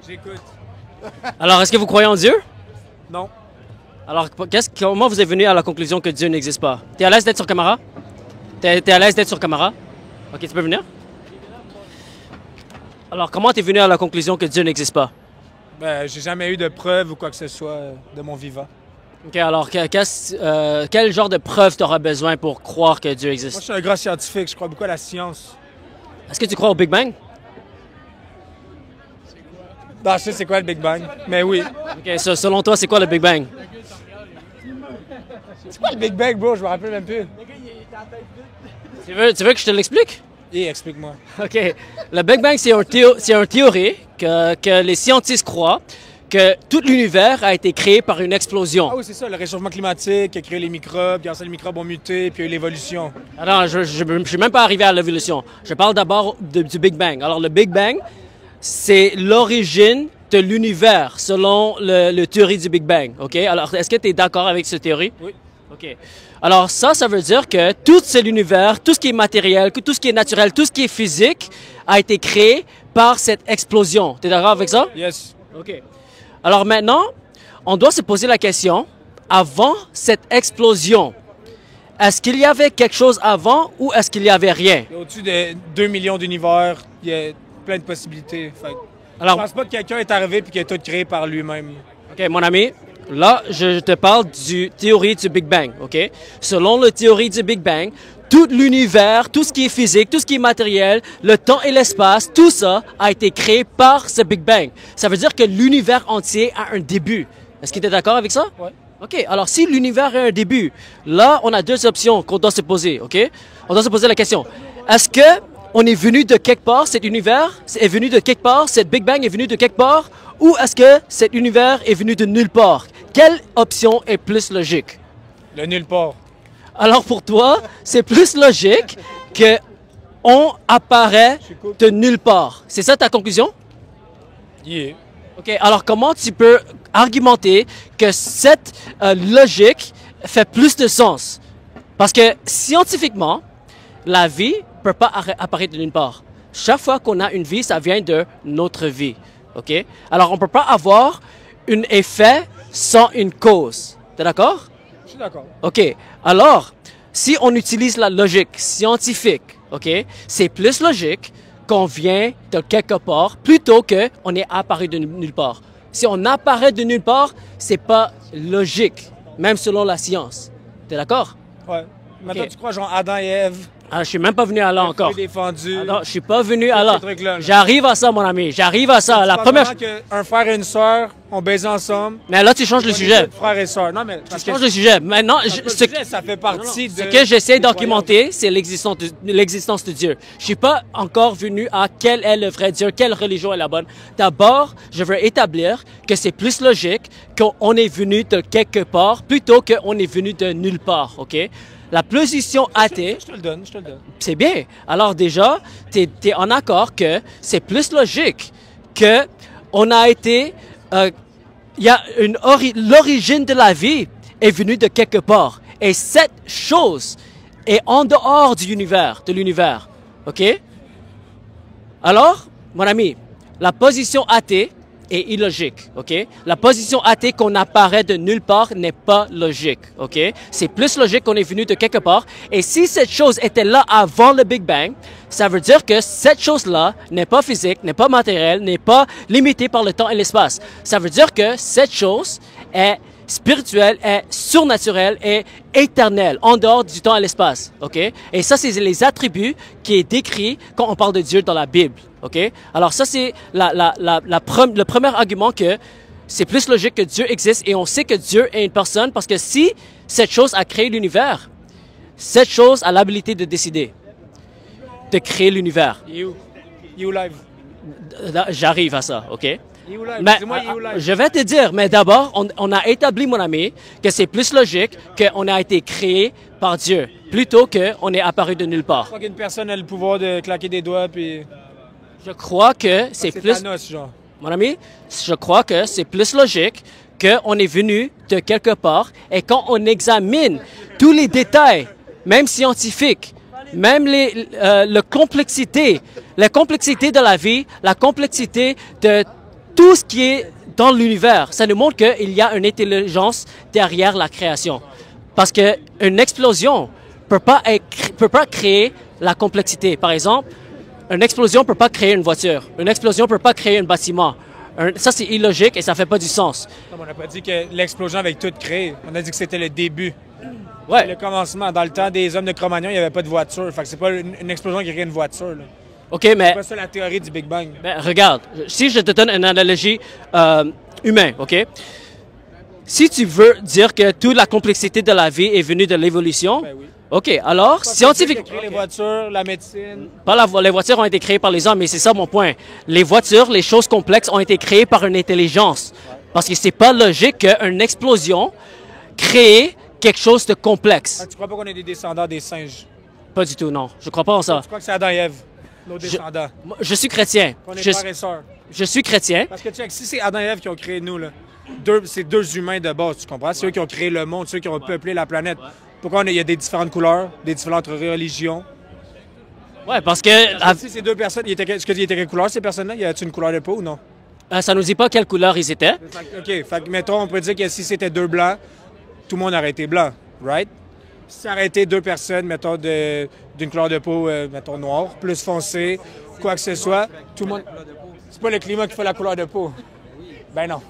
J'écoute. Alors, est-ce que vous croyez en Dieu? Non. Alors, comment vous êtes venu à la conclusion que Dieu n'existe pas? T'es à l'aise d'être sur caméra? T'es à l'aise d'être sur caméra? Ok, tu peux venir? Alors, comment t'es venu à la conclusion que Dieu n'existe pas? Ben, j'ai jamais eu de preuve ou quoi que ce soit de mon vivant. Ok, alors, quel genre de preuve t'auras besoin pour croire que Dieu Moi, existe? je suis un grand scientifique, je crois beaucoup à la science. Est-ce que tu crois au Big Bang? Non, je sais c'est quoi le Big Bang, mais oui. Ok, selon toi, c'est quoi le Big Bang? C'est quoi le Big Bang, bro? Je me rappelle même plus. Tu veux que je te l'explique? Explique-moi. OK. Le Big Bang, c'est une théorie que les scientifiques croient que tout l'univers a été créé par une explosion. Ah oui, c'est ça, le réchauffement climatique qui a créé les microbes, puis ensuite les microbes ont muté, puis il y a eu l'évolution. Alors, je ne suis même pas arrivé à l'évolution. Je parle d'abord du Big Bang. Alors, le Big Bang, c'est l'origine de l'univers selon le théorie du Big Bang. OK? Alors, est-ce que tu es d'accord avec cette théorie? Oui. OK. Alors, ça veut dire que tout l'univers, tout ce qui est matériel, tout ce qui est naturel, tout ce qui est physique a été créé par cette explosion. Tu es d'accord avec ça? Yes. OK. Alors maintenant, on doit se poser la question, avant cette explosion, est-ce qu'il y avait quelque chose avant ou est-ce qu'il n'y avait rien? Au-dessus de 2 millions d'univers, il y a plein de possibilités. Fait que Alors, je pense pas que quelqu'un est arrivé et qu'il a tout créé par lui-même. OK, mon ami, là, je te parle du théorie du Big Bang, OK? Selon la théorie du Big Bang, tout l'univers, tout ce qui est physique, tout ce qui est matériel, le temps et l'espace, tout ça a été créé par ce Big Bang. Ça veut dire que l'univers entier a un début. Est-ce que tu es d'accord avec ça? Oui. OK, alors si l'univers a un début, là, on a deux options qu'on doit se poser, OK? On doit se poser la question. Est-ce que on est venu de quelque part, cet univers est venu de quelque part, cette Big Bang est venu de quelque part, ou est-ce que cet univers est venu de nulle part? Quelle option est plus logique? Le nulle part. Alors pour toi, c'est plus logique que on apparaît de nulle part. C'est ça ta conclusion? Yeah. OK, alors comment tu peux argumenter que cette logique fait plus de sens? Parce que scientifiquement, la vie ne peut pas apparaître de nulle part. Chaque fois qu'on a une vie, ça vient de notre vie. OK? Alors on ne peut pas avoir un effet sans une cause. T'es d'accord? Je suis d'accord. OK. Alors, si on utilise la logique scientifique, OK, c'est plus logique qu'on vient de quelque part plutôt qu'on est apparu de nulle part. Si on apparaît de nulle part, c'est pas logique, même selon la science. T'es d'accord? Ouais. Maintenant, Ok. tu crois genre Adam et Ève? Ah, je suis même pas venu à là encore. Défendu. Ah non, je suis pas venu à là. Ces trucs-là, là. J'arrive à ça, mon ami. J'arrive à ça. La première. Un frère et une sœur ont baisé ensemble. Mais là, tu changes le sujet. Frère et sœur. Non, mais parce Tu changes le sujet. Maintenant, ça fait partie de. ce que j'essaie d'argumenter, c'est l'existence de Dieu. Je suis pas encore venu à quel est le vrai Dieu, quelle religion est la bonne. D'abord, je veux établir que c'est plus logique qu'on est venu de quelque part plutôt qu'on est venu de nulle part, OK? La position athée, Je te le donne, je te le donne. c'est bien. Alors déjà, tu es en accord que c'est plus logique que on a été... il y a l'origine de la vie est venue de quelque part. Et cette chose est en dehors de l'univers. OK? Alors, mon ami, la position athée est illogique, OK? La position athée qu'on apparaît de nulle part n'est pas logique, OK? C'est plus logique qu'on est venu de quelque part. Et si cette chose était là avant le Big Bang, ça veut dire que cette chose-là n'est pas physique, n'est pas matérielle, n'est pas limitée par le temps et l'espace. Ça veut dire que cette chose est spirituelle, est surnaturelle, est éternelle, en dehors du temps et l'espace, OK? Et ça, c'est les attributs qui est décrit quand on parle de Dieu dans la Bible, OK? Alors ça, c'est le premier argument que c'est plus logique que Dieu existe et on sait que Dieu est une personne parce que si cette chose a créé l'univers, cette chose a l'habilité de décider, de créer l'univers. You live. J'arrive à ça, OK? You live. Mais, Dis-moi you live. je vais te dire, mais d'abord, on a établi, mon ami, que c'est plus logique qu'on a été créé par Dieu, plutôt qu'on est apparu de nulle part. Je crois qu'une personne a le pouvoir de claquer des doigts puis. Je crois que c'est plus... Thanos, genre. Mon ami, je crois que c'est plus logique qu'on est venu de quelque part et quand on examine tous les détails, même scientifiques, même la complexité de la vie, la complexité de tout ce qui est dans l'univers, ça nous montre qu'il y a une intelligence derrière la création. Parce qu'une explosion peut pas créer la complexité. Par exemple, une explosion peut pas créer une voiture. Une explosion peut pas créer un bâtiment. Ça, c'est illogique et ça fait pas du sens. On n'a pas dit que l'explosion avait tout créé. On a dit que c'était le début. Ouais. Le commencement. Dans le temps des hommes de Cro-Magnon, il n'y avait pas de voiture. Fait que c'est pas une explosion qui crée une voiture. Là. OK, mais... C'est pas ça la théorie du Big Bang. Ben, regarde, si je te donne une analogie humaine, OK? Si tu veux dire que toute la complexité de la vie est venue de l'évolution, Ben oui. OK, alors, scientifiquement... Créer les voitures, la médecine. Les voitures ont été créées par les hommes, mais c'est ça mon point. Les voitures, les choses complexes ont été créées par une intelligence. Parce que c'est pas logique qu'une explosion crée quelque chose de complexe. Tu crois pas qu'on est des descendants des singes? Pas du tout, non. Je crois pas en ça. Tu crois que c'est Adam et Ève, nos descendants? Je suis chrétien. Qu'on est frères et sœurs? Je suis chrétien. Parce que check, si c'est Adam et Ève qui ont créé nous, là, c'est deux humains de base, tu comprends? C'est eux qui ont créé le monde, c'est eux qui ont peuplé la planète. Pourquoi il y a des différentes couleurs, des différentes religions? Ouais, parce que... Si ces deux personnes, est-ce qu'ils étaient quelle couleur, ces personnes-là? Y a-t-il une couleur de peau ou non? ça nous dit pas quelle couleur ils étaient. OK, fait que, mettons, on peut dire que si c'était deux blancs, tout le monde aurait été blanc, right? Si ça aurait été deux personnes, mettons, d'une couleur de peau, mettons, noire, plus foncée, quoi que ce soit, tout le monde... C'est pas le climat qui fait la couleur de peau. Ben non.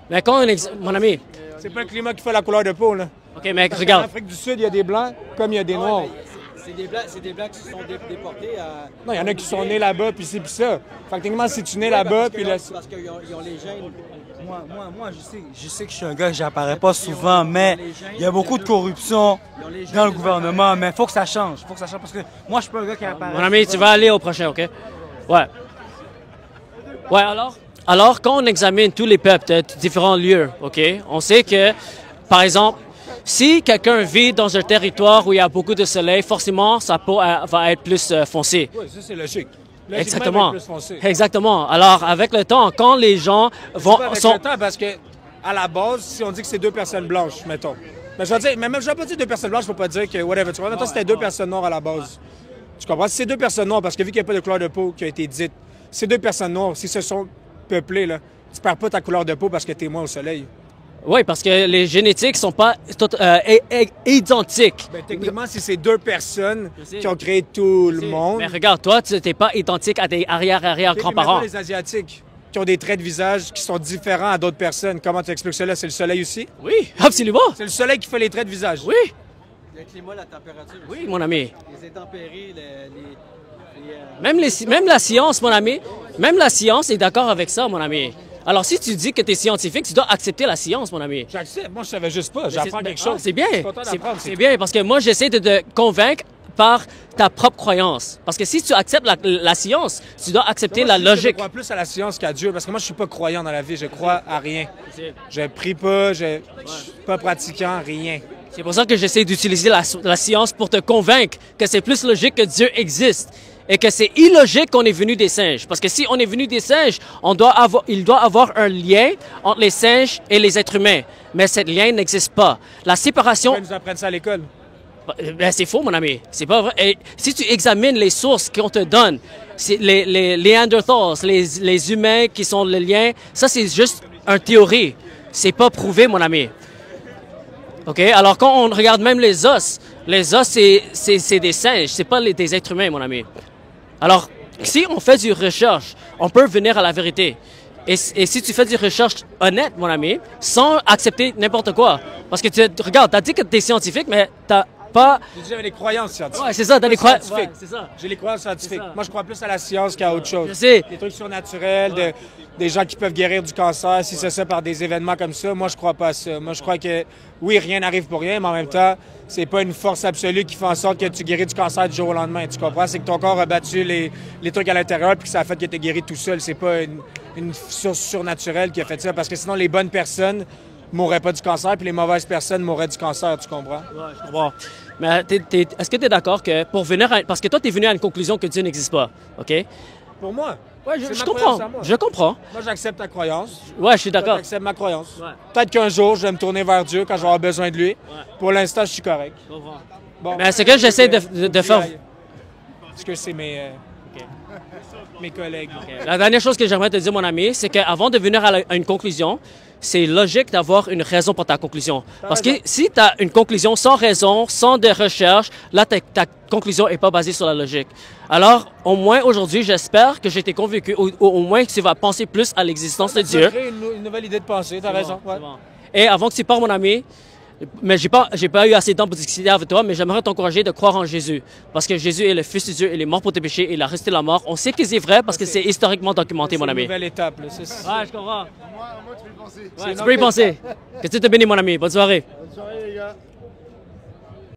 Mais quand mon ami... C'est pas le climat qui fait la couleur de peau, là. OK, mais En regarde. Afrique du Sud, il y a des blancs comme il y a des noirs. C'est des blancs qui se sont déportés à... Non, il y en a qui sont nés là-bas, puis c'est puis ça. Fait que techniquement, si tu es né là-bas, puis là... Parce qu'ils ont les gènes. Moi, je sais que je suis un gars que j'apparais pas souvent, mais il y a beaucoup de corruption dans le gouvernement, mais il faut que ça change. Faut que ça change parce que moi, je suis pas un gars qui apparaît. Mon ami, tu vas aller au prochain, OK? Ouais. Ouais, alors quand on examine tous les peuples de différents lieux, OK, on sait que, par exemple, si quelqu'un vit dans un territoire où il y a beaucoup de soleil, forcément, sa peau va être plus foncée. Oui, ça, c'est logique. Exactement. Plus foncé. Exactement. Alors, avec le temps, quand les gens vont... Pas avec le temps, parce que, à la base, si on dit que c'est deux personnes blanches, mettons. Mais je vais dire, mais même, je vais pas dire deux personnes blanches, faut pas dire que, whatever, tu vois. Mettons, c'était deux personnes noires à la base. Tu comprends? Si c'est deux personnes noires, parce que vu qu'il n'y a pas de couleur de peau qui a été dite, ces deux personnes noires, s'ils se sont peuplées, là, tu perds pas ta couleur de peau parce que t'es moins au soleil. Oui, parce que les génétiques sont pas identiques. Ben, techniquement, si c'est deux personnes qui ont créé tout le monde... Mais regarde, toi, tu n'es pas identique à tes arrière-grands-parents. Les Asiatiques qui ont des traits de visage qui sont différents à d'autres personnes, comment tu expliques cela? C'est le soleil aussi? Oui, absolument. C'est le soleil qui fait les traits de visage? Oui. Le climat, la température. Oui, mon ami. Les intempéries, Même la science, mon ami, même la science est d'accord avec ça, mon ami. Alors, si tu dis que tu es scientifique, tu dois accepter la science, mon ami. J'accepte. Moi, je savais juste pas. J'apprends quelque chose. C'est bien. Je suis content d'apprendre. C'est bien, parce que moi, j'essaie de te convaincre par ta propre croyance. Parce que si tu acceptes la science, tu dois accepter la logique. Je crois plus à la science qu'à Dieu, parce que moi, je suis pas croyant dans la vie. Je crois à rien. Je prie pas, je suis pas pratiquant, rien. C'est pour ça que j'essaie d'utiliser la science pour te convaincre que c'est plus logique que Dieu existe. Et que c'est illogique qu'on est venu des singes. Parce que si on est venu des singes, il doit avoir un lien entre les singes et les êtres humains. Mais ce lien n'existe pas. La séparation... Ils nous apprennent ça à l'école. Ben, c'est faux, mon ami. C'est pas vrai. Et si tu examines les sources qu'on te donne, les Néanderthals, les humains qui sont le lien, ça, c'est juste une théorie. C'est pas prouvé, mon ami. OK? Alors, quand on regarde même les os, c'est des singes. C'est pas des êtres humains, mon ami. Alors, si on fait du recherche, on peut venir à la vérité. Et si tu fais du recherche honnête, mon ami, sans accepter n'importe quoi. Parce que regarde, tu as dit que tu es scientifique, mais tu pas... J'ai dit j'avais des croyances scientifiques. Ouais, c'est ça, t'as des croyances. Ouais, c'est ça. J'ai les croyances scientifiques. Moi, je crois plus à la science qu'à autre chose. Je sais. Des trucs surnaturels, des gens qui peuvent guérir du cancer, si c'est ça par des événements comme ça. Moi, je crois pas à ça. Moi, je crois que, oui, rien n'arrive pour rien, mais en même temps, c'est pas une force absolue qui fait en sorte que tu guéris du cancer du jour au lendemain. Tu comprends? C'est que ton corps a battu les trucs à l'intérieur puis que ça a fait que tu es guéri tout seul. C'est pas une source surnaturelle qui a fait ça, parce que sinon, les bonnes personnes mourraient pas du cancer, puis les mauvaises personnes mourraient du cancer, tu comprends? Ouais, je comprends. Mais est-ce que tu es d'accord que pour venir parce que toi, tu es venu à une conclusion que Dieu n'existe pas, OK? Pour moi? Ouais, C'est je ma comprends. croyance à moi. Je comprends. Moi, j'accepte ta croyance. Ouais, je suis d'accord. J'accepte ma croyance. Ouais. Peut-être qu'un jour, je vais me tourner vers Dieu quand je vais avoir besoin de lui. Ouais. Pour l'instant, je suis correct. Je comprends. Bon, Mais ce que j'essaie de faire... Est-ce que c'est mes... mes collègues. La dernière chose que j'aimerais te dire, mon ami, c'est qu'avant de venir à une conclusion, c'est logique d'avoir une raison pour ta conclusion. Parce que si tu as une conclusion sans raison, sans de recherche, là, ta conclusion n'est pas basée sur la logique. Alors, au moins aujourd'hui, j'espère que j'ai été convaincu, au moins que tu vas penser plus à l'existence de Dieu. Une nouvelle idée de pensée, tu as raison. Bon, bon. Et avant que tu partes, mon ami, mais j'ai pas eu assez de temps pour discuter avec toi, mais j'aimerais t'encourager de croire en Jésus. Parce que Jésus est le Fils de Dieu, il est mort pour tes péchés, il a resté la mort. On sait que c'est vrai parce que c'est historiquement documenté, mon ami. C'est une nouvelle étape. Là. Ouais, je comprends. Moi, tu peux y penser. Ouais, tu peux y penser. Que Dieu te bénisse, mon ami. Bonne soirée. Bonne soirée.